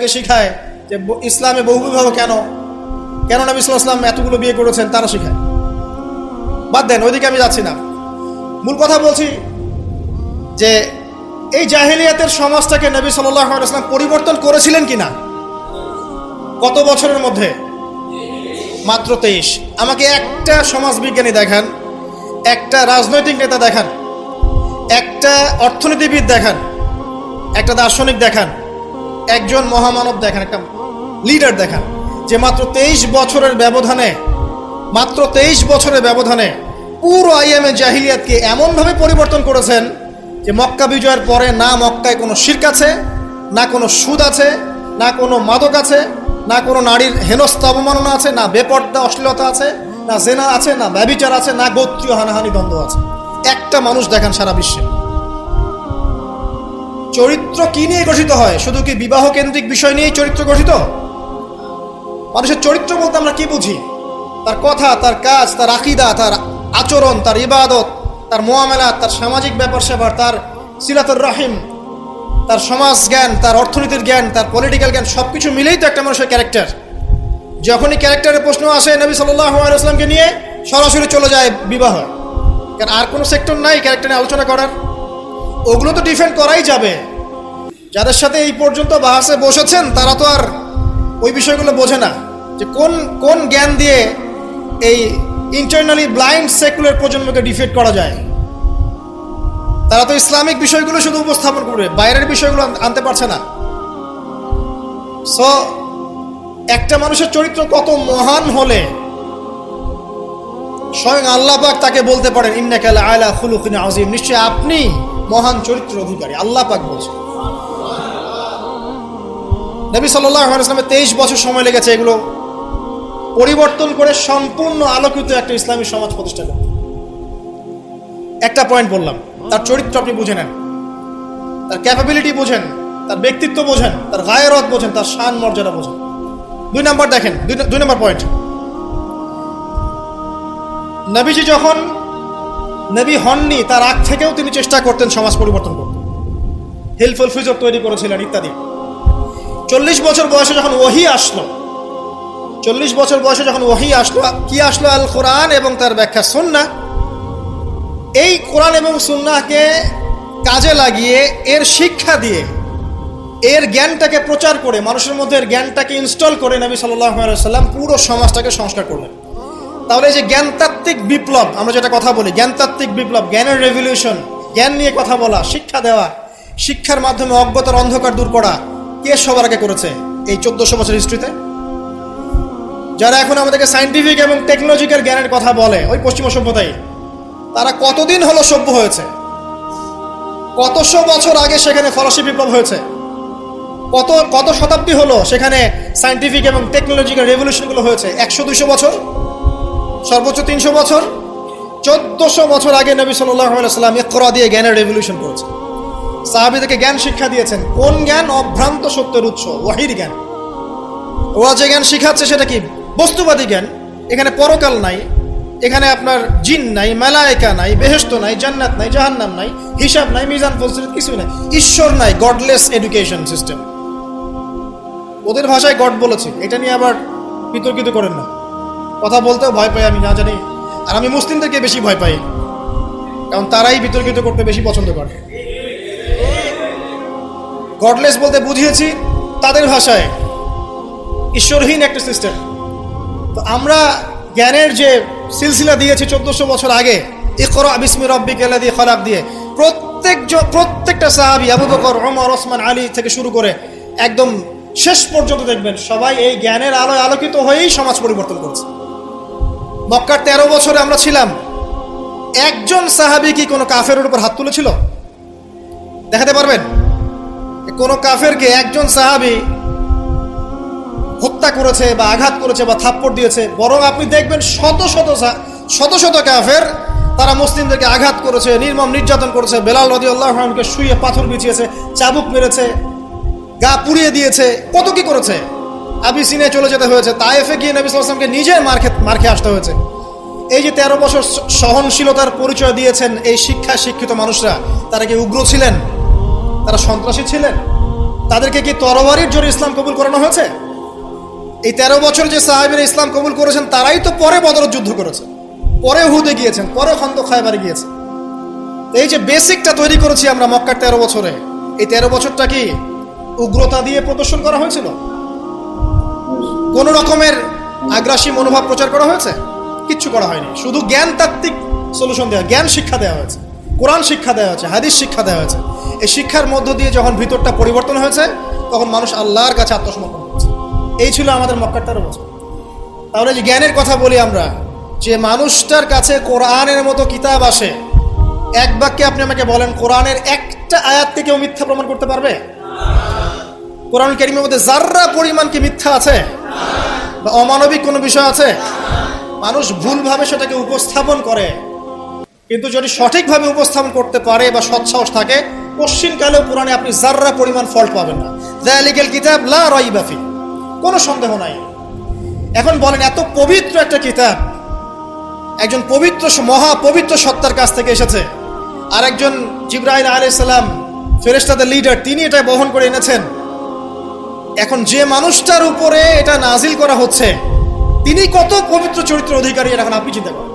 তাদেরকে শিখায় যে ইসলামে বহুবিবাহ কেন নবী সাল্লাল্লাহু আলাইহি ওয়াসাল্লাম এতগুলো বিয়ে করেছেন, তারা শিখায়। বাদ দেন, ওইদিকে আমি যাচ্ছি না। মূল কথা বলছি যে এই জাহেলিয়াতের সমাজটাকে নবী সাল্লাল্লাহু আলাইহি ওয়াসাল্লাম পরিবর্তন করেছিলেন কিনা? কত বছরের মধ্যে? মাত্র 23। আমাকে একটা সমাজবিজ্ঞানী দেখান, একটা রাজনৈতিক নেতা দেখান, একটা অর্থনীতিবিদ দেখান, একটা দার্শনিক দেখান, একজন মহামানব দেখান, একটা লিডার দেখান যে মাত্র 23 বছরের ব্যবধানে পুরো আইএমএ জাহিলিয়াতকে এমনভাবে পরিবর্তন করেছেন যে মক্কা বিজয়ের পরে না মক্কায় কোনো শিরক আছে, না কোনো সুদ আছে, না কোনো মাদক আছে, না কোনো নারীর হেনস্থা অবমাননা আছে, না বেপর্দা অশ্লীলতা আছে, না জেনা আছে, না ব্যভিচার আছে, না গোত্রীয় হানাহানি দ্বন্দ্ব আছে। একটা মানুষ দেখান সারা বিশ্বে। চরিত্র কি নিয়ে গঠিত হয়? শুধু কি বিবাহ কেন্দ্রিক বিষয় নিয়েই চরিত্র গঠিত? মানুষের চরিত্র বলতে আমরা কি বুঝি? তার কথা, তার কাজ, তার আকীদা, তার আচরণ, তার ইবাদত, তার মুআমালাত, তার সামাজিক ব্যাপার স্যাপার, তার সিলাতুর রাহিম, তার সমাজ জ্ঞান, তার অর্থনীতির জ্ঞান, তার পলিটিক্যাল জ্ঞান, সবকিছু মিলেই তো একটা মানুষের ক্যারেক্টার। যখনই ক্যারেক্টারের প্রশ্ন আসে নবী সাল্লাল্লাহু আলাইহি ওয়াসাল্লামকে নিয়ে সরাসরি চলে যায় বিবাহ। কারণ আর কোনো সেক্টর নাই ক্যারেক্টার নিয়ে আলোচনা করার। ওগুলো তো ডিফেন্ড করাই যাবে। যাদের সাথে এই পর্যন্ত বাহাসে বসেছেন তারা তো আর ওই বিষয়গুলো বোঝে না যে কোন জ্ঞান দিয়ে এই ইন্টারনালি ব্লাইন্ড সেকুলার প্রজন্মকে ডিফেন্ড করা যায়। তারা তো ইসলামিক বিষয়গুলো শুধু উপস্থাপন করবে, বাইরের বিষয়গুলো আনতে পারছে না। সো একটা মানুষের চরিত্র কত মহান হলে স্বয়ং আল্লাহ পাক তাকে বলতে পারেন ইন্নাকা লাআলা খুলুকিন আযীম, নিশ্চয় আপনি মহান চরিত্রের অধিকারী। আল্লাহ পাক বলছেন। নবী সাল্লাল্লাহু আলাইহি ওয়াসাল্লামের 23 বছর সময় লেগেছে এগুলো পরিবর্তন করে সম্পূর্ণ আলোকিত একটা ইসলামী সমাজ প্রতিষ্ঠা করতে। একটা পয়েন্ট বললাম, তার চরিত্র আপনি বুঝে নেন, তার ক্যাপাবিলিটি বোঝেন, তার ব্যক্তিত্ব বোঝেন, তার গায়রত বোঝেন, তার শান মর্যাদা বোঝেন। 2 নম্বর দেখেন, 2 নম্বর পয়েন্ট, নবীজি যখন নবী হননি তার আগ থেকেও তিনি চেষ্টা করতেন সমাজ পরিবর্তন করতে, হেল্পফুল ফিজর তৈরি করেছিলেন ইত্যাদি। 40 বছর বয়সে যখন ওহী আসলো, 40 বছর বয়সে যখন ওহী আসলো, কি আসলো? আল কোরআন এবং তার ব্যাখ্যা সুন্নাহ। এই কোরআন এবং সুন্নাহকে কাজে লাগিয়ে এর শিক্ষা দিয়ে এর জ্ঞানটাকে প্রচার করে মানুষের মধ্যে এর জ্ঞানটাকে ইনস্টল করে নবী সাল্লাল্লাহু আলাইহি ওয়াসাল্লাম পুরো সমাজটাকে সংস্কার করলেন। তাহলে এই যে জ্ঞানতাত্ত্বিক বিপ্লব, আমরা যেটা কথা বলি জ্ঞানতাত্ত্বিক বিপ্লব, জ্ঞানের রেভলিউশন, জ্ঞান নিয়ে কথা বলা, শিক্ষা দেওয়া, শিক্ষার মাধ্যমে অজ্ঞতার অন্ধকার দূর করা, কে সবার আগে করেছে এই 1400 বছর হিস্ট্রিতে? যারা এখন আমাদেরকে সায়েন্টিফিক এবং টেকনোলজিক্যাল জ্ঞানের কথা বলে, ওই পশ্চিমা সভ্যতাই, তারা কতদিন হলো সভ্য হয়েছে? কতশো বছর আগে সেখানে ফরাসি বিপ্লব হয়েছে, কত শতাব্দী হলো সেখানে সায়েন্টিফিক এবং টেকনোলজিক্যাল রেভলিউশনগুলো হয়েছে? 100-200 বছর, সর্বোচ্চ 300 বছর। 1400 বছর আগে নবী সাল্লাল্লাহু আলাইহি ওয়াসাল্লাম ইকরা দিয়ে জ্ঞানের রেভলিউশন করেছে। সাহাবীদেরকে জ্ঞান শিক্ষা দিয়েছেন। কোন জ্ঞান? অভ্রান্ত সত্যের উৎস, ওয়াহির জ্ঞান। ওরা যে জ্ঞান শিখাচ্ছে সেটা কি? বস্তুবাদী জ্ঞান। এখানে পরকাল নাই, এখানে আপনার জিন নাই, মালায়েকা নাই, বেহেশত নাই, জান্নাত নাই, জাহান্নাম নাই, হিসাব নাই, মিজান ফজিলত কিছুই নাই, ঈশ্বর নাই। Godless education system. ওদের ভাষায় গড বলেছে, এটা নিয়ে আবার বিতর্কিত করেন না। কথা বলতেও ভয় পাই আমি, না জানি। আর আমি মুসলিমদেরকে বেশি ভয় পাই, কারণ তারাই বিতর্কিত করতে বেশি পছন্দ করে। গডলেস বলতে বুঝিয়েছি তাদের ভাষায় ঈশ্বরহীন একটা সিস্টেম। তো আমরা জ্ঞানের যে সিলসিলা দিয়েছি 1400 বছর আগে, ইকরা বিসমি রাব্বিকাল্লাযী খলাক দিয়ে, প্রত্যেকটা সাহাবী আবু বকর, ওমর, ওসমান, আলী থেকে শুরু করে একদম শেষ পর্যন্ত দেখবেন সবাই এই জ্ঞানের আলোয় আলোকিত হয়েই সমাজ পরিবর্তন করেছে। মক্কার 13 বছরে আমরা ছিলাম, একজন সাহাবী কি কোনো কাফেরের উপর হাত তুলেছিল? দেখাতে পারবেন? কোন কাফেরকে একজন সাহাবী হত্যা করেছে বা আঘাত করেছে বা থাপ্পড় দিয়েছে? বরং আপনি দেখবেন শত শত কাফের তারা মুসলিমদেরকে আঘাত করেছে, নির্মম নির্যাতন করেছে। বেলাল রাদিয়াল্লাহু আনহুকে শুয়ে পাথর বিছিয়েছে, চাবুক মেরেছে, গা পুড়িয়ে দিয়েছে, কত কি করেছে। আবিসিনিয়ায় চলে যেতে হয়েছে, তায়েফে গিয়ে নবী সাল্লাল্লাহু আলাইহি ওয়াসাল্লামকে নিজের মার খেয়ে আসতে হয়েছে। এই যে 13 বছর সহনশীলতার পরিচয় দিয়েছেন এই শিক্ষিত মানুষরা, তারা কি উগ্র ছিলেন? তারা সন্ত্রাসী ছিলেন? তাদেরকে কি তরবারির জোরে ইসলাম কবুল করানো হয়েছে? এই 13 বছর যে সাহাবীরা ইসলাম কবুল করেছেন তারাই তো পরে বদর যুদ্ধ করেছেন, পরে উহুদে গিয়েছেন, পরে খন্দক খায়বারে গিয়েছেন। এই যে বেসিকটা তৈরি করেছি আমরা মক্কার 13 বছরে, এই 13 বছরটা কি উগ্রতা দিয়ে প্রদর্শন করা হয়েছিল? কোন রকমের আগ্রাসী মনোভাব প্রচার করা হয়েছে? কিচ্ছু করা হয়নি। শুধু জ্ঞান তাত্ত্বিক সলিউশন দেওয়া, জ্ঞান শিক্ষা দেওয়া হয়েছে, কোরআন শিক্ষা দেওয়া হয়েছে, হাদিস শিক্ষা দেওয়া হয়েছে। এই শিক্ষার মধ্য দিয়ে যখন ভিতরটা পরিবর্তন হয়েছে তখন মানুষ আল্লাহর কাছে আত্মসমর্পণ করেছে। এই ছিল আমাদের মক্কার 13 বছর। তাহলে যে জ্ঞানের কথা বলি আমরা, যে মানুষটার কাছে কোরআনের মতো কিতাব আসে, এক বাক্যে আপনি আমাকে বলেন কোরআনের একটা আয়াতকে কেউ মিথ্যা প্রমাণ করতে পারবে? কোরআন কারীমের মধ্যে যাররা পরিমাণ কি মিথ্যা আছে বা অমানবিক কোনো বিষয় আছে? মানুষ ভুলভাবে সেটাকে উপস্থাপন করে, কিন্তু যদি সঠিকভাবে উপস্থাপন করতে পারে বা সৎসাহস থাকে, কশ্চিনকালেও কোরআনে আপনি যাররা পরিমাণ ফল্ট পাবেন না। যালিকাল কিতাব লা রাইবা ফি, কোনো সন্দেহ নাই। এখন বলেন, এত পবিত্র একটা কিতাব একজন পবিত্র মহাপবিত্র সত্তার কাছ থেকে এসেছে, আর একজন জিবরাইল আলাইহিস সালাম ফেরেশতাদের লিডার, তিনি এটা বহন করে এনেছেন। এখন যে মানুষটার উপরে এটা নাজিল করা হচ্ছে তিনি কত পবিত্র চরিত্রের অধিকারী, এখন আপনি চিন্তা করেন।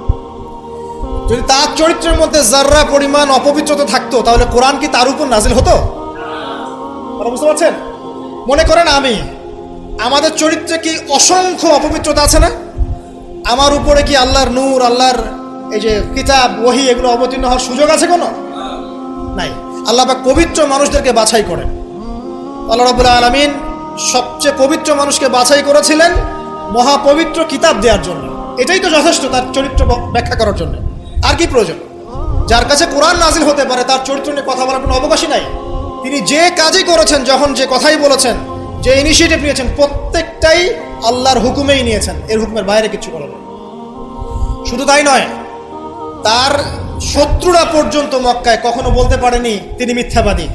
যদি তার চরিত্রের মধ্যে যাররা পরিমাণ অপবিত্রতা থাকতো তাহলে কোরআন কি তার উপর নাজিল হতো? বুঝতে পারছেন? মনে করেন আমাদের চরিত্রে কি অসংখ্য অপবিত্রতা আছে না? আমার উপরে কি আল্লাহর নূর, আল্লাহর এই যে কিতাব ওহী এগুলো অবতীর্ণ হওয়ার সুযোগ আছে কোনো? নাই। আল্লাহ পাক পবিত্র মানুষদেরকে বাছাই করেন। আল্লাহ রাব্বুল আলামিন সবচেয়ে পবিত্র মানুষকে বাছাই করেছিলেন মহাপবিত্র কিতাব দেওয়ার জন্য। এটাই তো যথেষ্ট তার চরিত্র ব্যাখ্যা করার জন্য। আর কি প্রয়োজন? যার কাছে কোরআন নাজিল হতে পারে তার চরিত্র নিয়ে কথা বলার কোনো অবকাশই নাই। তিনি যে কাজই করেছেন, যখন যে কথাই বলেছেন, যে ইনিশিয়েটিভ নিয়েছেন, প্রত্যেকটাই আল্লাহর হুকুমেই নিয়েছেন, এর হুকুমের বাইরে কিছু করেন। শুধু তাই নয়, তার শত্রুরা পর্যন্ত মক্কায় কখনো বলতে পারেনি তিনি মিথ্যাবাদী,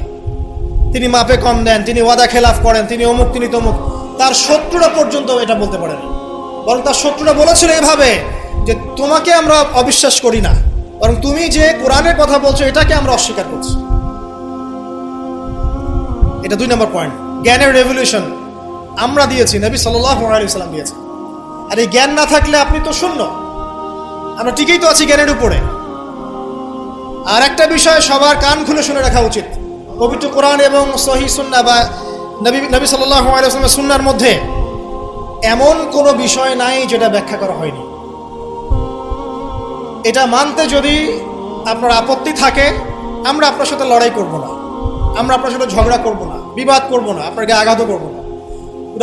তিনি মাপে কম দেন, তিনি ওয়াদা খেলাফ করেন, তিনি অমুক, তিনি তমুক। তার শত্রুরা পর্যন্ত এটা বলতে পারেনি। বরং তার শত্রুরা বলেছিল এভাবে যে তোমাকে আমরা অবিশ্বাস করি না, বরং তুমি যে কোরআনের কথা বলছো এটাকে আমরা অস্বীকার করছি। এটা 2 নম্বর পয়েন্ট। জ্ঞানের রেভলিউশন আমরা দিয়েছি, নবী সাল্লাল্লাহু আলাইহি ওয়াসাল্লাম দিয়েছে। আর এই জ্ঞান না থাকলে আপনি তো শূন্য। আমরা ঠিকই তো আছি জ্ঞানের উপরে। আর একটা বিষয় সবার কান খুলে শুনে রাখা উচিত, পবিত্র কোরআন এবং সহিহ সুন্নাহ বা নবী সাল্লাল্লাহু আলাইহি ওয়াসাল্লামের সুন্নাহর মধ্যে এমন কোনো বিষয় নাই যেটা ব্যাখ্যা করা হয়নি। এটা মানতে যদি আপনার আপত্তি থাকে, আমরা আপনার সাথে লড়াই করব না, আমরা আপনার সাথে ঝগড়া করব না, বিবাদ করব না, আপনাকে আঘাতও করব না।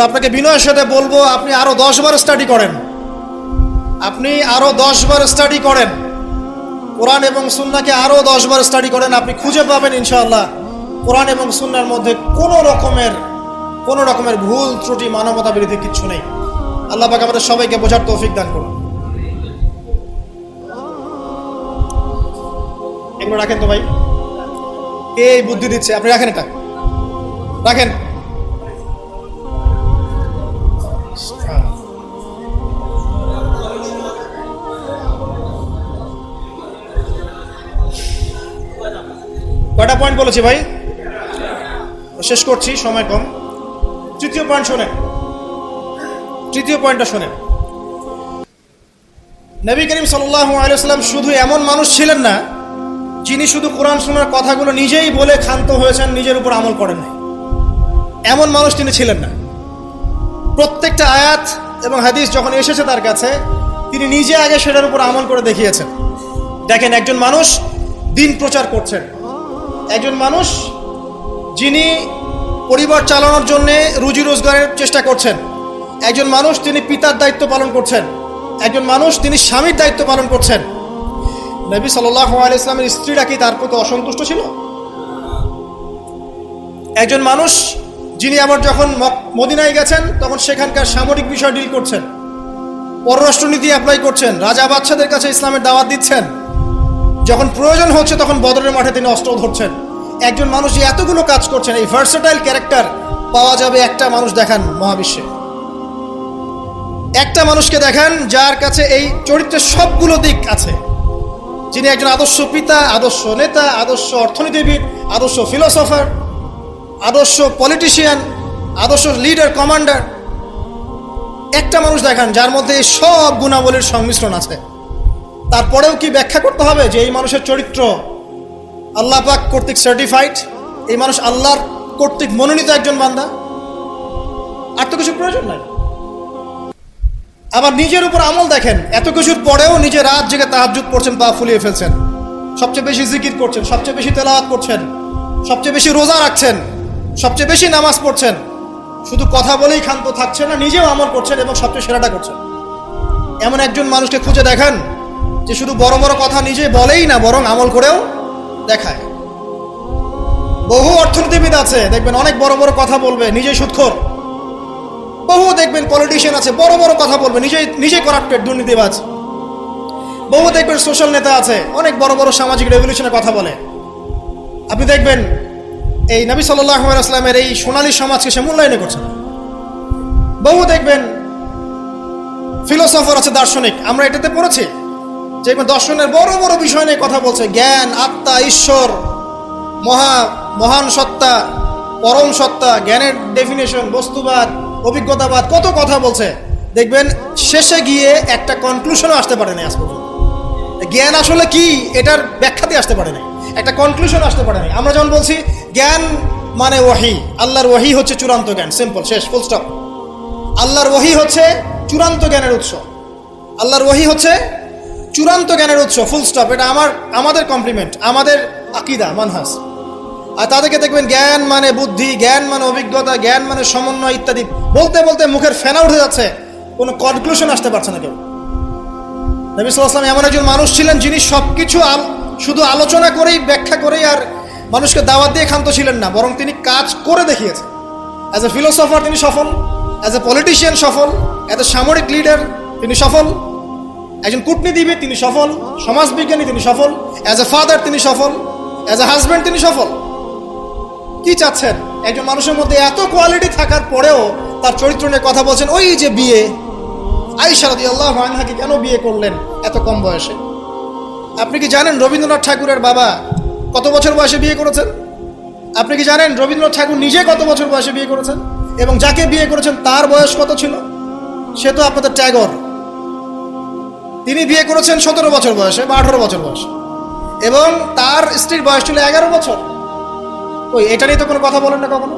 আপনাকে বিনয়ের সাথে বলবো আপনি আরো 10 বার স্টাডি করেন, আপনি আরো 10 বার স্টাডি করেন, কোরআন এবং সুন্নাহকে আরো 10 বার স্টাডি করেন। আপনি খুঁজে পাবেন ইনশাআল্লাহ কোরআন এবং সুন্নাহর মধ্যে কোনো রকমের ভুল ত্রুটি, মানবতা বিরোধী কিচ্ছু নেই। আল্লাহ পাক আমাদের সবাইকে বোঝার তৌফিক দান করুন। এগুলো রাখেন তো ভাই, কে এই বুদ্ধি দিচ্ছে? আপনি রাখেন, এটা রাখেন। কয়টা পয়েন্ট বলেছি ভাই? শেষ করছি, সময় কম। তৃতীয় পয়েন্ট শোনেন, তৃতীয় পয়েন্টটা শোনেন। নবী করিম সাল্লাল্লাহু আলাইহি ওয়াসাল্লাম শুধু এমন মানুষ ছিলেন না যিনি শুধু কোরআন সুন্নাহর কথাগুলো নিজেই বলে ক্ষান্ত হয়েছেন, নিজের উপর আমল করেন নাই। এমন মানুষ তিনি ছিলেন না। প্রত্যেকটা আয়াত এবং হাদিস যখন এসেছে তার কাছে, তিনি নিজে আগে সেটার উপর আমল করে দেখিয়েছেন। দেখেন, একজন মানুষ দিন প্রচার করছেন, একজন মানুষ যিনি পরিবার চালানোর জন্য রুজি রোজগারের চেষ্টা করছেন, একজন মানুষ তিনি পিতার দায়িত্ব পালন করছেন, একজন মানুষ তিনি স্বামীর দায়িত্ব পালন করছেন। নবী সাল্লাল্লাহু আলাইহি ওয়াসাল্লামের স্ত্রীরা কি তার প্রতি অসন্তুষ্ট ছিল? একজন মানুষ যিনি আবার যখন মদিনায় গেছেন তখন সেখানকার সামরিক বিষয় ডিল করছেন, পররাষ্ট্রনীতি অ্যাপ্লাই করছেন, রাজা বাদশাদের কাছে ইসলামের দাওয়াত দিচ্ছেন, যখন প্রয়োজন হচ্ছে তখন বদরের মাঠে তিনি অস্ত্র ধরছেন। একজন মানুষ যে এতগুলো কাজ করছেন, এই ভার্সেটাইল ক্যারেক্টার পাওয়া যাবে একটা মানুষ দেখান মহাবিশ্বে। একটা মানুষকে দেখান যার কাছে এই চরিত্রের সবগুলো দিক আছে, যিনি একজন আদর্শ পিতা, আদর্শ নেতা, আদর্শ অর্থনীতিবিদ, আদর্শ ফিলোসফার, আদর্শ পলিটিশিয়ান, আদর্শ লিডার, কমান্ডার, একটা মানুষ দেখান যার মধ্যে এই সব গুণাবলীর সংমিশ্রণ আছে। তারপরেও কি ব্যাখ্যা করতে হবে যে এই মানুষের চরিত্র আল্লাহ পাক কর্তৃক সার্টিফাইড, এই মানুষ আল্লাহর কর্তৃক মনোনীত একজন বান্দা? আর তো কিছু প্রয়োজন নাই। আবার নিজের উপর আমল দেখেন, এত কিছুর পরেও নিজে রাত জেগে তাহাজ্জুদ পড়ছেন, পা ফুলিয়ে ফেলছেন, সবচেয়ে বেশি জিকির করছেন, সবচেয়ে বেশি তেলাওয়াত করছেন, সবচেয়ে বেশি রোজা রাখছেন, সবচেয়ে বেশি নামাজ পড়ছেন, শুধু কথা বলেই ক্ষান্ত থাকছেন না, নিজেও আমল করছেন এবং সবচেয়ে সেরাটা করছেন। এমন একজন মানুষকে খুঁজে দেখান যে শুধু বড় বড় কথা নিজে বলেই না, বরং আমল করেও দেখায়। বহু অর্থনীতিবিদ আছে দেখবেন অনেক বড় বড় কথা বলবে, নিজেই সুদখোর। বহু দেখবেন পলিটিশিয়ান আছে বড় বড় কথা বলবে, নিজেই করাপ্টেড, দুর্নীতিবাজ। বহু দেখবেন সোশ্যাল নেতা আছে অনেক বড় বড় সামাজিক রেভলিউশনের কথা বলে। আপনি দেখবেন এই নবী সাল্লাল্লাহু আলাইহি ওয়াসাল্লামের এই সোনালী সমাজকে সে মূল্যায়ন করছে। বহু দেখবেন ফিলোসফার আছে, দার্শনিক, আমরা এটাতে পড়েছি যে দর্শনের বড় বড় বিষয় নিয়ে কথা বলছে, জ্ঞান, আত্মা, ঈশ্বর, মহান সত্তা, পরম সত্তা, জ্ঞানের ডেফিনেশন, বস্তুবাদ, অভিজ্ঞতাবাদ, কত কথা বলছে। দেখবেন শেষে গিয়ে একটা কনক্লুশনও আসতে পারে না আজ পর্যন্ত। জ্ঞান আসলে কি এটার ব্যাখ্যাতে আসতে পারে না, একটা কনক্লুশন আসতে পারে না। আমরা যেমন বলছি জ্ঞান মানে ওয়াহি, আল্লাহর ওয়াহি হচ্ছে চূড়ান্ত জ্ঞান, সিম্পল, শেষ, ফুল স্টপ। আল্লাহর ওয়াহি হচ্ছে চূড়ান্ত জ্ঞানের উৎস, আল্লাহর ওয়াহি হচ্ছে চূড়ান্ত জ্ঞানের উৎস, ফুল স্টপ। এটা আমাদের কমপ্লিমেন্ট, আমাদের আকীদা, মানহাজ। আর তাদেরকে দেখবেন জ্ঞান মানে বুদ্ধি, জ্ঞান মানে অভিজ্ঞতা, জ্ঞান মানে সমন্বয় ইত্যাদি বলতে বলতে মুখের ফেনা উঠে যাচ্ছে, কোনো কনক্লুশন আসতে পারছে না কেউ। নবী সাল্লাল্লাহু আলাইহি ওয়াসাল্লাম এমন একজন মানুষ ছিলেন যিনি সবকিছু শুধু আলোচনা করেই, ব্যাখ্যা করেই আর মানুষকে দাওয়াত দিয়ে ক্ষান্ত ছিলেন না, বরং তিনি কাজ করে দেখিয়েছেন। অ্যাজ এ ফিলোসফার তিনি সফল, অ্যাজ এ পলিটিশিয়ান সফল, অ্যাজ এ সামরিক লিডার তিনি সফল, একজন কূটনীতিবিদ তিনি সফল, সমাজবিজ্ঞানী তিনি সফল, অ্যাজ এ ফাদার তিনি সফল, অ্যাজ এ হাজব্যান্ড তিনি সফল। কি চাচ্ছেন? একজন মানুষের মধ্যে এত কোয়ালিটি থাকার পরেও তার চরিত্র নিয়ে কথা বলছেন। ওই যে বিয়ে, আয়েশা রাদিয়াল্লাহু আনহাকে কেন বিয়ে করলেন এত কম বয়সে? আপনি কি জানেন রবীন্দ্রনাথ ঠাকুরের বাবা কত বছর বয়সে বিয়ে করেছেন? আপনি কি জানেন রবীন্দ্রনাথ ঠাকুর নিজে কত বছর বয়সে বিয়ে করেছেন? এবং যাকে বিয়ে করেছেন তার বয়স কত ছিল? সে তো আপনাদের ট্যাগর। তিনি বিয়ে করেছেন 17 বছর বয়সে বা 18 বছর বয়সে, এবং তার স্ত্রীর বয়স ছিল 11 বছর। ওই এটা নিয়ে তো কোনো কথা বলেন না কখনো।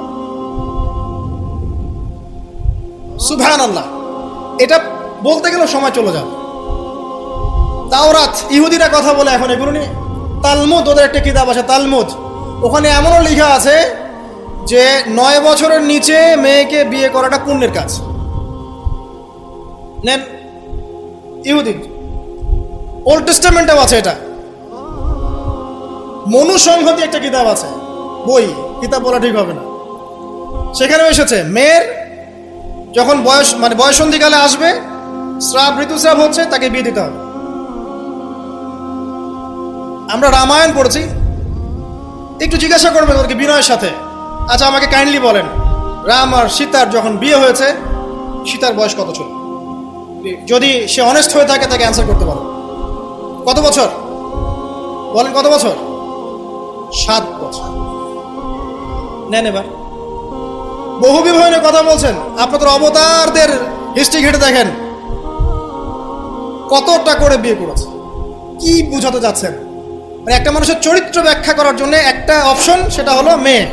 সুবহানাল্লাহ, এটা বলতে গেলে সময় চলে যাবে। তাওরাত ইহুদিরা কথা বলে এখন এগুলো নিয়ে। তালমুদ, ওদের একটা কিতাব আছে তালমুদ, ওখানে এমনও লেখা আছে যে 9 বছরের নিচে মেয়েকে বিয়ে করাটা পুণ্যের কাজ। নেন, ইহুদি ওল্ড টেস্টামেন্টেও আছে এটা। মনুসংহতি একটা কিতাব আছে, বই, কিতাব বলা ঠিক হবে না, সেখানেও এসেছে মেয়ের যখন বয়সন্ধিকালে আসবে, ঋতুস্রাব হচ্ছে, তাকে বিয়ে দিতে হবে। আমরা রামায়ণ পড়েছি, একটু জিজ্ঞাসা করবে ওদেরকে বিনয়ের সাথে, আচ্ছা আমাকে কাইন্ডলি বলেন রাম আর সীতার যখন বিয়ে হয়েছে সীতার বয়স কত ছিল? যদি সে অনেস্ট হয়ে থাকে তাকে অ্যান্সার করতে পারো। কত বছর বলেন? কত বছর? 7 বছর। নেন এবার বহু বিবাহ নিয়ে কথা বলছেন, আপনাদের অবতারদের হিস্ট্রি ঘেটে দেখেন কতটা করে বিয়ে করেছে। কি বুঝাতে যাচ্ছেন? একটা মানুষের চরিত্র ব্যাখ্যা করার জন্য একটা অপশন, সেটা হলো মেয়ে,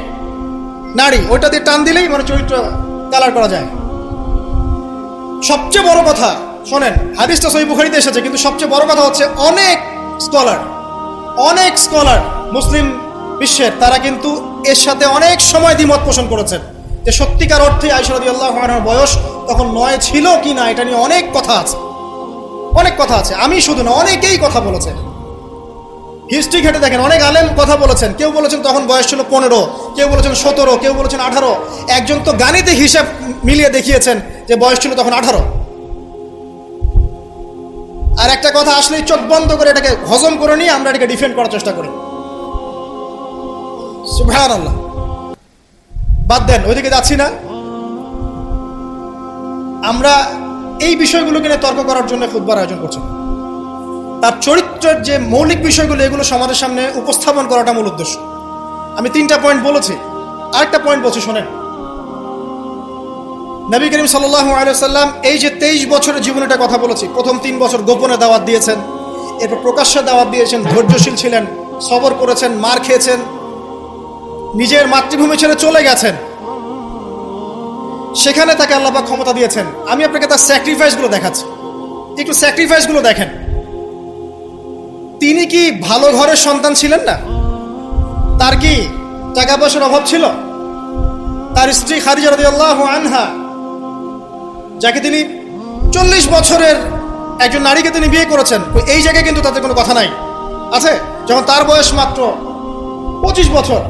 নারী, ওইটা দিয়ে টান দিলেই চরিত্র কালার করা যায়। সবচেয়ে বড় কথা শোনেন, হাদিসটা সহিহ বুখারীতে এসেছে, কিন্তু সবচেয়ে বড় কথা হচ্ছে অনেক স্কলার মুসলিম বিশ্বের, তারা কিন্তু এর সাথে অনেক সময় দ্বিমত পোষণ করেছেন যে সত্যিকার অর্থে আয়েশা রাদিয়াল্লাহু আনহার বয়স তখন 9 ছিল কি না, এটা নিয়ে অনেক কথা আছে। আমি শুধু না, অনেকেই কথা বলেছেন। হিস্ট্রি ঘেটে দেখেন, অনেক আলেম কথা বলেছেন। কেউ বলেছেন তখন বয়স ছিল 15, কেউ বলেছেন 17, কেউ বলেছেন 18। একজন তো গাণিতিক হিসাব মিলিয়ে দেখিয়েছেন যে বয়স ছিল তখন 18। আর একটা কথা আসলেই চোখ বন্ধ করে এটাকে হজম করে নিয়ে আমরা এটাকে ডিফেন্ড করার চেষ্টা করি। সুবহানাল্লাহ। বাদ দেন, ওইদিকে যাচ্ছি না। আমরা এই বিষয়গুলোকে নিয়ে তর্ক করার জন্য খুতবার আয়োজন করছি। তার চরিত্রের যে মৌলিক বিষয়গুলো, এগুলো সমাজের সামনে উপস্থাপন করাটা মূল উদ্দেশ্য। আমি 3টা পয়েন্ট বলেছি, আরেকটা পয়েন্ট বলছি, শোনেন। নবী করিম সাল্লাল্লাহু আলাইহি ওয়াসাল্লাম এই যে 23 বছরের জীবনটা কথা বলেছি, প্রথম 3 বছর গোপনে দাওয়াত দিয়েছেন, এরপর প্রকাশ্যে দাওয়াত দিয়েছেন, ধৈর্যশীল ছিলেন, সবর করেছেন, মার খেয়েছেন, নিজের মাতৃভূমি ছেড়ে চলে গেছেন, সেখানে তাকে আল্লাহ পাক ক্ষমতা দিয়েছেন। আমি আপনাকে তার স্যাক্রিফাইসগুলো দেখাচ্ছি, একটু স্যাক্রিফাইসগুলো দেখেন। তিনি কি ভালো ঘরের সন্তান ছিলেন না? তার কি টাকা পয়সার অভাব ছিল? তার স্ত্রী খাদিজা রাদিয়াল্লাহু আনহা, যাকে তিনি 40 বছরের একজন নারীকে তিনি বিয়ে করেছেন, এই জায়গায় কিন্তু তাদের কোনো কথা নাই, আছে? যখন তার বয়স মাত্র 25 বছর,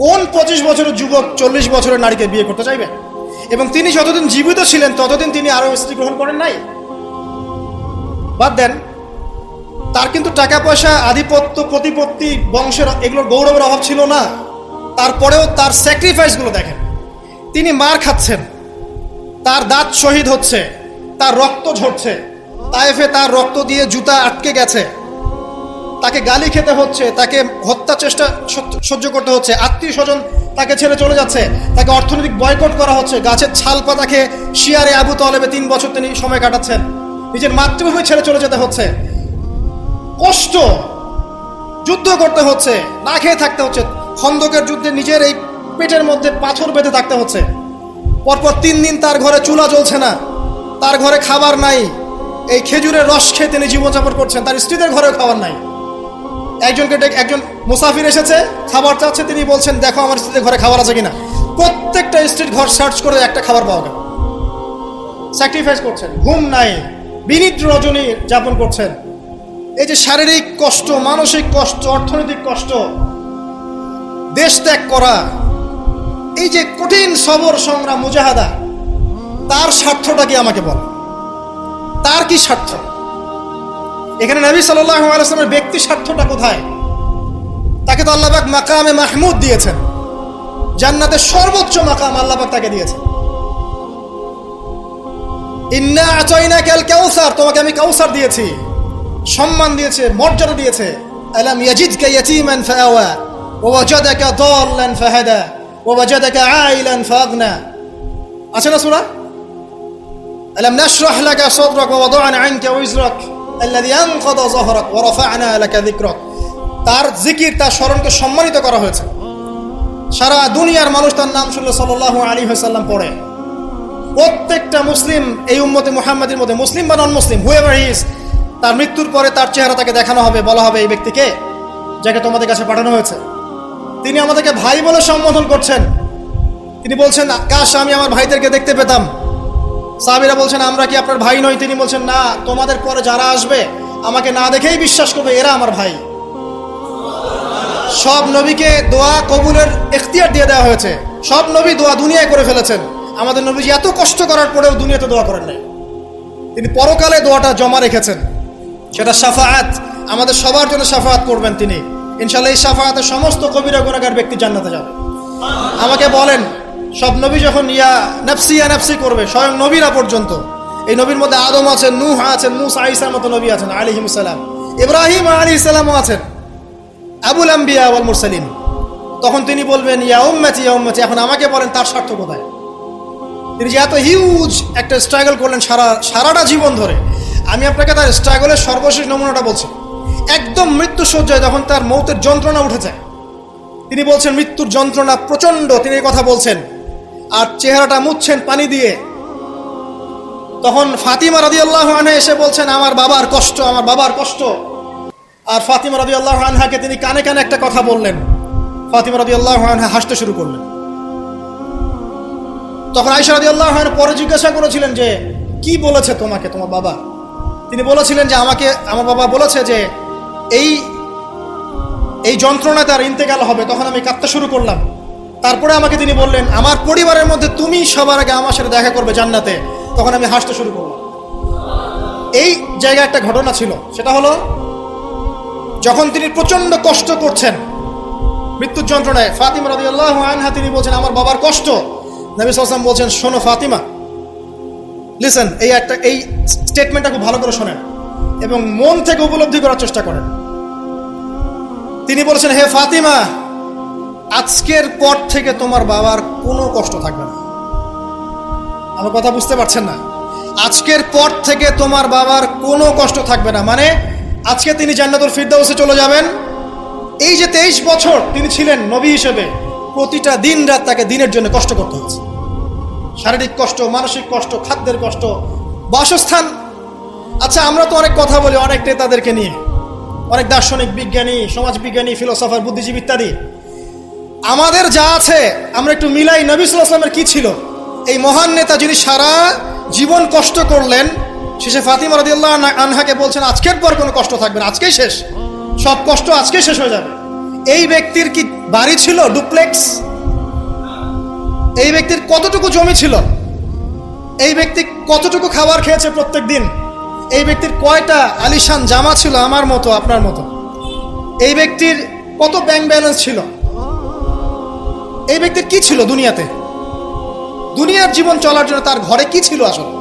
কোন 25 বছরের যুবক 40 বছরের নারীকে বিয়ে করতে চাইবে? এবং তিনি যতদিন জীবিত ছিলেন ততদিন তিনি আরো স্ত্রী গ্রহণ করেন নাই। বাদ দেন, তার কিন্তু টাকা পয়সা, আধিপত্য, প্রতিপত্তি, বংশের এগুলোর গৌরবের অভাব ছিল না। তারপরেও তার স্যাক্রিফাইসগুলো দেখেন। তিনি মার খাচ্ছেন, তার দাঁত শহীদ হচ্ছে, তার রক্ত ঝরছে, তায়েফে তার রক্ত দিয়ে জুতা আটকে গেছে, তাকে গালি খেতে হচ্ছে, তাকে হত্যা চেষ্টা সহ্য করতে হচ্ছে, আত্মীয় স্বজন তাকে ছেড়ে চলে যাচ্ছে, তাকে অর্থনৈতিক বয়কট করা হচ্ছে, গাছের ছাল পাতা খেয়ে শিয়ারে আবু তলেবে 3 বছর তিনি সময় কাটাচ্ছেন, নিজের মাতৃভূমি ছেড়ে চলে যেতে হচ্ছে, কষ্ট, যুদ্ধ করতে হচ্ছে, না খেয়ে থাকতে হচ্ছে, খন্দকের যুদ্ধে নিজের এই পেটের মধ্যে পাথর বেঁধে থাকতে হচ্ছে, পরপর 3 দিন তার ঘরে চুলা জ্বলছে না, তার ঘরে খাবার নাই, এই খেজুরের রস খেয়ে তিনি জীবনযাপন করছেন, তার স্ত্রীদের ঘরেও খাবার নাই। একজন মুসাফির এসেছে, খাবার চাচ্ছে, তিনি বলছেন দেখো আমার স্ত্রীদের ঘরে খাবার আছে কিনা। প্রত্যেকটা স্ত্রীর ঘর সার্চ করে একটা খাবার পাওয়া গেল। স্যাক্রিফাইস করছেন, ঘুম নাই, বিনিদ্র রজনী যাপন করছেন। এই যে শারীরিক কষ্ট, মানসিক কষ্ট, অর্থনৈতিক কষ্ট, দেশ ত্যাগ করা, এই যে কঠিন সবর, সংগ্রাম, মুজাহাদা, তার স্বার্থটা কি আমাকে বল? তার কি স্বার্থ? এখানে নবী সাল্লাল্লাহু আলাইহি ওয়াসাল্লামের ব্যক্তি স্বার্থটা কোথায়? তাকে তো আল্লাহ পাক মাকামে মাহমুদ দিয়েছেন, জান্নাতের সর্বোচ্চ মাকাম আল্লাহ পাক তাকে দিয়েছেন। ইন্না আতাইনাকাল কাউসার, তোমাকে আমি কাউসার দিয়েছি, সম্মান দিয়েছে, মর্যাদা দিয়েছে। আলাম ইয়াজিদকা ইয়াতীমান ফাআওয়া ওয়া ওয়াজাদাকা দাল্লান ফাহাদা ওয়া ওয়াজাদাকা আইলান ফাগনা। আছে না সূরা? আলাম নাশরাহ লাকা সাদরাক ওয়া ওয়াদা'না আনকা ওয়িজরাক আল্লাযী আনকাযা যাহরাক ওয়া রাফা'না লাকা যিকরাক। তার জিকির, তার স্মরণকে সম্মানিত করা হয়েছে। সারা দুনিয়ার মানুষ তার নাম শুনলে সাল্লাল্লাহু আলাইহি ওয়াসাল্লাম পড়ে। প্রত্যেকটা মুসলিম এই উম্মতে মুহাম্মাদের মধ্যে, মুসলিম বা নন মুসলিম, হুয়েভার হি ইজ, তার মৃত্যুর পরে তার চেহারা তাকে দেখানো হবে, বলা হবে এই ব্যক্তিকে, যাকে তোমাদের কাছে পাঠানো হয়েছে। তিনি আমাদেরকে ভাই বলে সম্বোধন করছেন। তিনি বলছেন কাশ আমি আমার ভাইদেরকে দেখতে পেতাম। সাহাবীরা বলছেন আমরা কি আপনার ভাই নই? তিনি বলছেন না, তোমাদের পরে যারা আসবে আমাকে না দেখেই বিশ্বাস করবে এরা আমার ভাই। সব নবীকে দোয়া কবুলের এখতিয়ার দিয়ে দেওয়া হয়েছে। সব নবী দোয়া দুনিয়ায় করে ফেলেছেন। আমাদের নবীজি এত কষ্ট করার পরেও দুনিয়াতে দোয়া করেন নাই। তিনি পরকালে দোয়াটা জমা রেখেছেন, সেটা শাফাআত, আমাদের সবার জন্য শাফাআত করবেন তিনি ইনশাআল্লাহ। এই শাফাআতে সমস্ত কবিরা গুনাহগার ব্যক্তি জান্নাতে যাবে। আমাকে বলেন, সব নবী যখন ইয়া নাফসি করবে, স্বয়ং নবীরা পর্যন্ত, এই নবীর মধ্যে আদম আছেন, নূহ আছেন, মুসা ঈসার মতো নবী আছেন আলাইহিমুস সালাম, ইব্রাহিম আলাইহিস সালামও আছেন, আবুল আম্বিয়া ওয়াল মুরসালিন। তখন তিনি বলবেন ইয়া উম্মতি ইয়া উম্মতি। এখন আমাকে বলেন তার স্বার্থ কোথায়? তিনি যে এত হিউজ একটা স্ট্রাগল করলেন সারাটা জীবন ধরে। আমি আপনাকে তার স্ট্রাগলের সর্বশেষ নমুনাটা বলছি। একদম মৃত্যু সজ্জায় যখন তার মৌতের যন্ত্রণা উঠে যায়, তিনি বলছেন মৃত্যুর যন্ত্রণা প্রচন্ড, তিনি এই কথা বলছেন আর চেহারাটা মুছছেন পানি দিয়ে। তখন ফাতিমা রাদিয়াল্লাহু আনহা এসে বলছেন আমার বাবার কষ্ট, আমার বাবার কষ্ট। আর ফাতিমা রাদিয়াল্লাহু আনহাকে তিনি কানে কানে একটা কথা বললেন। ফাতিমা রাদিয়াল্লাহু আনহা হাসতে শুরু করলেন। তখন আয়েশা রাদিয়াল্লাহু আনহা পরে জিজ্ঞাসা করেছিলেন যে কি বলেছে তোমাকে তোমার বাবা? তিনি বলেছিলেন যে আমাকে আমার বাবা বলেছে যে এই যন্ত্রণা তার ইন্তেকাল হবে। তখন আমি কাঁদতে শুরু করলাম। তারপরে আমাকে তিনি বললেন আমার পরিবারের মধ্যে তুমি সবার আগে আমার সাথে দেখা করবে জান্নাতে। তখন আমি হাসতে শুরু করলাম। এই জায়গায় একটা ঘটনা ছিল, সেটা হলো যখন তিনি প্রচন্ড কষ্ট করছেন মৃত্যুর যন্ত্রণায়, ফাতিমা রাদিয়াল্লাহু আনহা তিনি বলছেন আমার বাবার কষ্ট। নবী সাল্লাল্লাহু আলাইহি ওয়াসাল্লাম বলছেন শোনো ফাতিমা, লিসেন, এই স্টেটমেন্টটা খুব ভালো করে শোনেন এবং মন থেকে উপলব্ধি করার চেষ্টা করেন। তিনি বলছেন হে ফাতিমা, আজকের পর থেকে তোমার বাবার কোনো কষ্ট থাকবে না। আমার কথা বুঝতে পারছেন না? আজকের পর থেকে তোমার বাবার কোনো কষ্ট থাকবে না, মানে আজকে তিনি জান্নাতুল ফিরদাউসে চলে যাবেন। এই যে 23 বছর তিনি ছিলেন নবী হিসেবে, প্রতিটা দিন রাত তাকে দিনের জন্য কষ্ট করতে হচ্ছে। শারীরিক কষ্ট, মানসিক কষ্ট, খাদ্যের কষ্ট, বাসস্থান। আচ্ছা, আমরা তো অনেক কথা বলি অনেক নেতাদেরকে নিয়ে, অনেক দার্শনিক, বিজ্ঞানী, সমাজবিজ্ঞানী, ফিলোসফার, বুদ্ধিজীবী ইত্যাদি। আমাদের যা আছে আমরা একটু মিলাই। নবী সাল্লাল্লাহু আলাইহি ওয়াসাল্লামের কি ছিল? এই মহান নেতা যিনি সারা জীবন কষ্ট করলেন, শেষে ফাতিমা রাদিয়াল্লাহু আনহাকে বলছেন আজকের পর কোনো কষ্ট থাকবে না, আজকেই শেষ, সব কষ্ট আজকেই শেষ হয়ে যাবে। এই ব্যক্তির কি বাড়ি ছিল ডুপ্লেক্স? এই ব্যক্তির কতটুকু জমি ছিল? এই ব্যক্তি কতটুকু খাবার খেয়েছে প্রত্যেক দিন? এই ব্যক্তির কয়টা আলিশান জামা ছিল আমার মতো, আপনার মতো? এই ব্যক্তির কত ব্যাংক ব্যালেন্স ছিল? এই ব্যক্তির কি ছিল দুনিয়াতে? দুনিয়ার জীবন চলার জন্য তার ঘরে কি ছিল? আসলে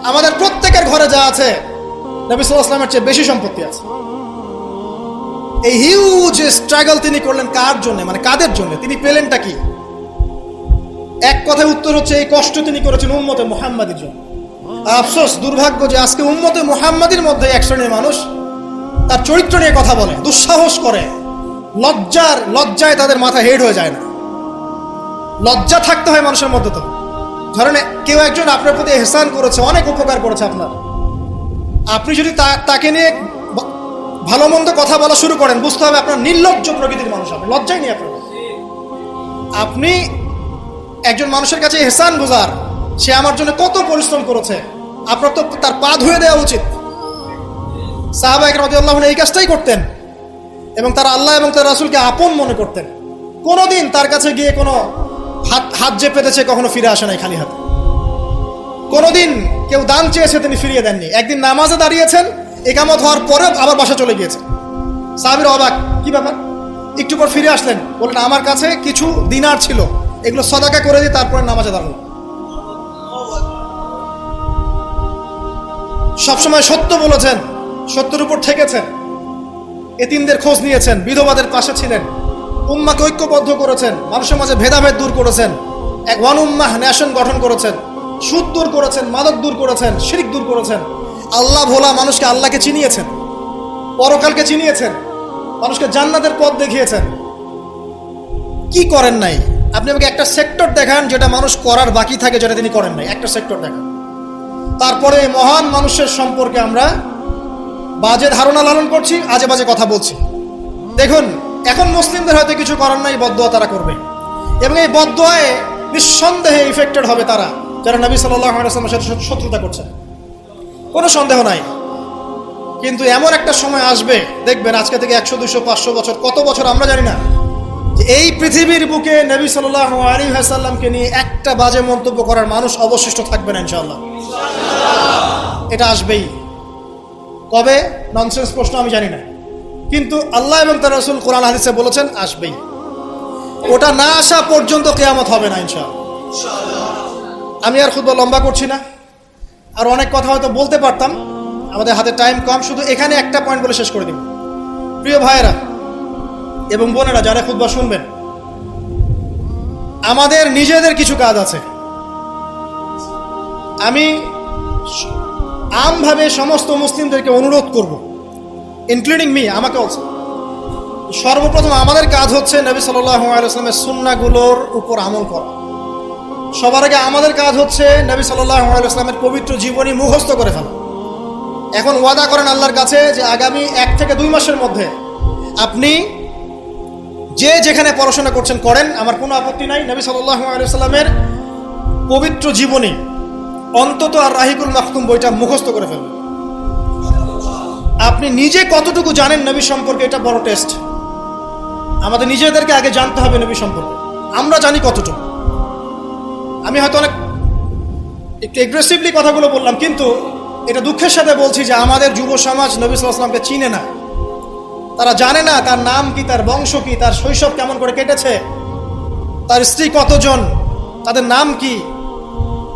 আমাদের প্রত্যেকের ঘরে যা আছে, নবী সাল্লাল্লাহু আলাইহি ওয়াসাল্লামের চেয়ে বেশি সম্পত্তি আছে। এই হিউজ স্ট্রাগল তিনি করলেন কার জন্য, মানে কাদের জন্য? তিনি পেলেনটা কি? এক কথায় উত্তর হচ্ছে এই কষ্ট তিনি করেছেন উম্মতে মুহাম্মাদির জন্য। আফসোস, দুর্ভাগ্য যে আজকে উম্মতে মুহাম্মাদির মধ্যে এক শ্রেণীর মানুষ তার চরিত্র নিয়ে কথা বলে, দুঃসাহস করে, লজ্জায় তাদের মাথা হেড হয়ে যায় না। লজ্জা থাকতে হয় মানুষের মধ্যে। তো ধরেন কেউ একজন আপনার প্রতি ইহসান করেছে, অনেক উপকার করেছে আপনার, আপনি যদি তাকে নিয়ে ভালো মন্দ কথা বলা শুরু করেন, বুঝতে হবে আপনার নির্লজ্জ প্রকৃতির মানুষ, আপনি লজ্জাই নেই আপনার। আপনি একজন মানুষের কাছে ইহসান গুজার, সে আমার জন্য কত পরিশ্রম করেছে, আপনার তো তার পা ধুয়ে দেওয়া উচিত। সাহাবা একরাম রাদিয়াল্লাহু আনহুম এই কাজটাই করতেন, এবং তারা আল্লাহ এবং তার রাসূলকে আপন মনে করতেন। কোনোদিন তার কাছে গিয়ে কোনো হাত যে পেতেছে কখনো ফিরে আসে নাই খালি হাতে। কোনোদিন কেউ দান চেয়েছে তিনি ফিরিয়ে দেননি। একদিন নামাজে দাঁড়িয়েছেন, ইকামত হওয়ার পরে আবার বাসা চলে গিয়েছেন। সাহাবীরা অবাক, কি ব্যাপার? একটু পর ফিরে আসলেন, বললেন আমার কাছে কিছু দিনার ছিল, এগুলো সদাকা করে দিয়ে তারপরে নামাজে দাঁড়ানো। সবসময় সত্য বলেছেন, সত্যের উপর থেকেছেন, এতিমদের খোঁজ নিয়েছেন, বিধবাদের পাশে ছিলেন, উম্মাকে ঐক্যবদ্ধ করেছেন, মানুষের মাঝে ভেদাভেদ দূর করেছেন, এক ওয়ান উম্মাহ নেশন গঠন করেছেন, সুদ দূর করেছেন, মাদক দূর করেছেন, শিরক দূর করেছেন, আল্লাহ ভোলা মানুষকে আল্লাহকে চিনিয়েছেন, পরকালকে চিনিয়েছেন, মানুষকে জান্নাতের পথ দেখিয়েছেন। কি করেন নাই? আপনি আমাকে একটা সেক্টর দেখান যেটা মানুষ করার বাকি থাকে, যেটা তিনি করেন নাই, একটা সেক্টর দেখান। তারপরে মহান মানুষের সম্পর্কে আমরা বাজে ধারণা লালন করছি, আজে বাজে কথা বলছি। দেখুন, এখন মুসলিমদের হয়তো কিছু করার নাই, বদদোয়া তারা করবে, এবং এই বদদোয়ায় নিঃসন্দেহে ইফেক্টেড হবে তারা যারা নবী সাল্লাল্লাহু আলাইহি ওয়াসাল্লামের সাথে শত্রুতা করছে, কোনো সন্দেহ নাই। কিন্তু এমন একটা সময় আসবে, দেখবেন আজকে থেকে 100, 200, 500 বছর, কত বছর আমরা জানি না, যে এই পৃথিবীর বুকে নবী সাল্লাল্লাহু আলাইহি ওয়াসাল্লামকে নিয়ে একটা বাজে মন্তব্য করার মানুষ অবশিষ্ট থাকবে না ইনশাআল্লাহ। এটা আসবেই। কবে? ননসেন্স প্রশ্ন, আমি জানি না, কিন্তু আল্লাহ এবং তার রাসূল কোরআন হাদিসে বলেছেন আসবেই। ওটা না আসা পর্যন্ত কিয়ামত হবে না ইনশাআল্লাহ। আমি আর খুতবা লম্বা করছি না, আর অনেক কথা হয়তো বলতে পারতাম, আমাদের হাতে টাইম কম, শুধু এখানে একটা পয়েন্ট বলে শেষ করে দিব। প্রিয় ভাইয়েরা এবং বোনেরা যারা খুতবা শুনবেন, আমাদের নিজেদের কিছু কাজ আছে। আমি আমভাবে সমস্ত মুসলিমদেরকে অনুরোধ করব, ইনক্লুডিং মি, আমাকে অলসো। সর্বপ্রথম আমাদের কাজ হচ্ছে নবী সাল্লাল্লাহু আলাইহি ওয়াসাল্লামের সুন্নাহগুলোর উপর আমল করা। সবার আগে আমাদের কাজ হচ্ছে নবী সাল্লাল্লাহু আলাইহি ওয়াসাল্লামের পবিত্র জীবনী মুখস্থ করে ফেলা। এখন ওয়াদা করেন আল্লাহর কাছে যে আগামী 1 থেকে 2 মাসের মধ্যে আপনি যে যেখানে পড়াশোনা করছেন করেন, আমার কোনো আপত্তি নাই। নবী সাল্লাল্লাহু আলাইহি ওয়াসাল্লামের পবিত্র জীবনী অন্তত আর রাহিকুল মাখতুম বইটা মুখস্থ করে ফেলবেন। আপনি নিজে কতটুকু জানেন নবী সম্পর্কে, এটা বড় টেস্ট। আমাদের নিজেদেরকে আগে জানতে হবে নবী সম্পর্কে, আমরা জানি কতটুকু। আমি হয়তো অনেক একটু এগ্রেসিভলি কথাগুলো বললাম, কিন্তু এটা দুঃখের সাথে বলছি যে আমাদের যুব সমাজ নবী সাল্লাল্লাহু আলাইহি ওয়াসাল্লামকে চিনে না। তারা জানে না তার নাম কি, তার বংশ কি, তার শৈশব কেমন করে কেটেছে, তার স্ত্রী কতজন, তাদের নাম কি,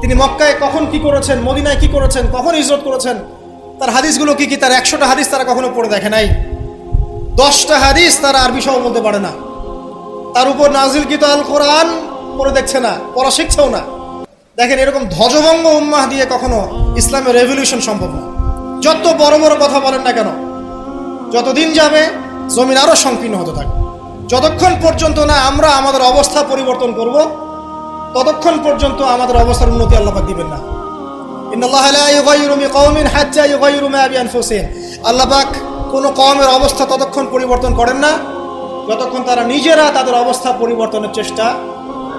তিনি মক্কায় কখন কি করেছেন, মদিনায় কি করেছেন, কখন হিজরত করেছেন, তার হাদিসগুলো কি কি, তার 100টা হাদিস তারা কখনো পড়ে দেখে নাই, 10টা হাদিস তারা আরবি সহ বলতে পারে না। তার উপর নাজিলকৃত আল কোরআন পড়ে দেখছে না, পড়া শিখছেও না। দেখেন, এরকম ধ্বজভঙ্গ উম্মাহ দিয়ে কখনো ইসলামের রেভলিউশন সম্ভব না। যত বড় বড় কথা বলেন না কেন, যতদিন যাবে জমিন আরো সংকীর্ণ হতে থাকবে। যতক্ষণ পর্যন্ত না আমরা আমাদের অবস্থা পরিবর্তন করব, ততক্ষণ পর্যন্ত আমাদের অবস্থার উন্নতি আল্লাহ পাক দিবেন না। ইন্নাল্লাহা লা ইউগাইয়িরু বিকাওমিন হাত্তা ইউগাইয়িরু মা বিআনফুসিহিম। আল্লাহ পাক কোনো কওমের অবস্থা ততক্ষণ পরিবর্তন করেন না যতক্ষণ তারা নিজেরা তাদের অবস্থা পরিবর্তনের চেষ্টা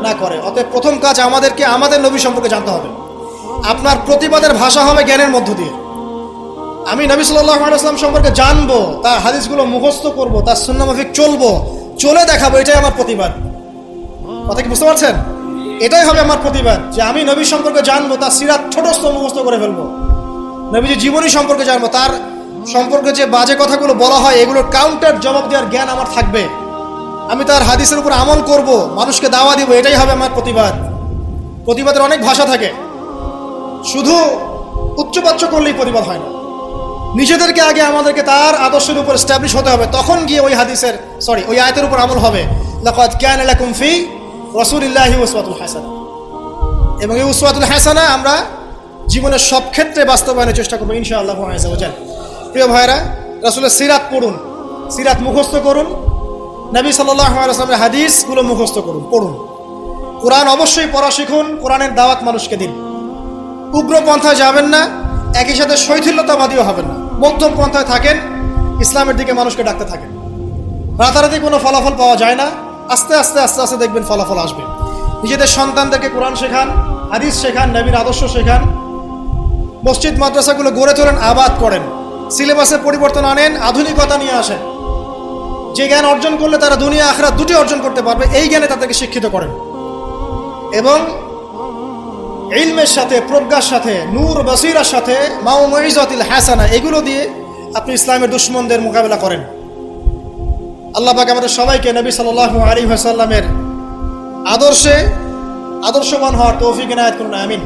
না করে। অতএব প্রথম কাজ আমাদেরকে আমাদের নবী সম্পর্কে জানতে হবে। আপনার প্রতিবাদের ভাষা হবে জ্ঞানের মধ্য দিয়ে। আমি নবী সাল্লাল্লাহু আলাইহি ওয়াসাল্লাম সম্পর্কে জানবো, তার হাদিসগুলো মুখস্থ করব, তার সুন্নাহ মাফিক চলবো, চলে দেখাবো। এটাই আমার প্রতিবাদ। কথা কি বুঝতে পারছেন? এটাই হবে আমার প্রতিবাদ, যে আমি নবী সম্পর্কে জানবো, তার সিরাত ছোটস্থ মুখস্থ করে ফেলবো, নবীজির জীবনী সম্পর্কে জানবো, তার সম্পর্কে যে বাজে কথাগুলো বলা হয় এগুলোর কাউন্টার জবাব দেওয়ার জ্ঞান আমার থাকবে। আমি তার হাদিসের উপর আমল করব, মানুষকে দাওয়া দিব। এটাই হবে আমার প্রতিবাদ। প্রতিবাদের অনেক ভাষা থাকে, শুধু উচ্চবাচ্য করলেই প্রতিবাদ হয় না। নিজেদেরকে আগে আমাদেরকে তার আদর্শের উপর এস্টাবলিশ হতে হবে, তখন গিয়ে ওই আয়াতের উপর আমল হবে। লাকাদ কানা লাকুম ফি রাসূলিল্লাহি উসওয়াতুল হাসানাহ। এবং এই উসওয়াতুল হাসানাহ আমরা জীবনের সব ক্ষেত্রে বাস্তবায়নের চেষ্টা করবো ইনশাআল্লাহু আযজা ওয়া জাল। প্রিয় ভাইরা, রাসূলের সিরাত পড়ুন, সিরাত মুখস্থ করুন, নবী সাল্লাল্লাহু আলাইহি ওয়াসাল্লামের হাদিসগুলো মুখস্থ করুন, পড়ুন। কোরআন অবশ্যই পড়া শিখুন, কোরআনের দাওয়াত মানুষকে দিন। উগ্র পন্থায় যাবেন না, একই সাথে শৈথিল্যতাবাদীও হবেন না। মধ্যম পন্থায় থাকেন, ইসলামের দিকে মানুষকে ডাকতে থাকেন। রাতারাতি কোনো ফলাফল পাওয়া যায় না, আস্তে আস্তে আস্তে আস্তে দেখবেন ফলাফল আসবে। নিজেদের সন্তানদেরকে কোরআন শেখান, হাদিস শেখান, নবীর আদর্শ শেখান। মসজিদ মাদ্রাসাগুলো গড়ে তোলেন, আবাদ করেন। সিলেবাসে পরিবর্তন আনেন, আধুনিকতা নিয়ে আসেন। যে জ্ঞান অর্জন করলে তারা দুনিয়া আখিরাত দুটি অর্জন করতে পারবে, এই জ্ঞানে তাদেরকে শিক্ষিত করেন। এবং ইলমের সাথে, প্রজ্ঞার সাথে, নূর বসিরার সাথে, মাউইজাতুল হাসানা, এগুলো দিয়ে আপনি ইসলামের দুশমনদের মোকাবেলা করেন। আল্লাহ পাক আমাদের সবাইকে নবী সাল্লাল্লাহু আলাইহি ওয়াসাল্লামের আদর্শবান হওয়ার তৌফিক ইনায়াত করুন। আমিন।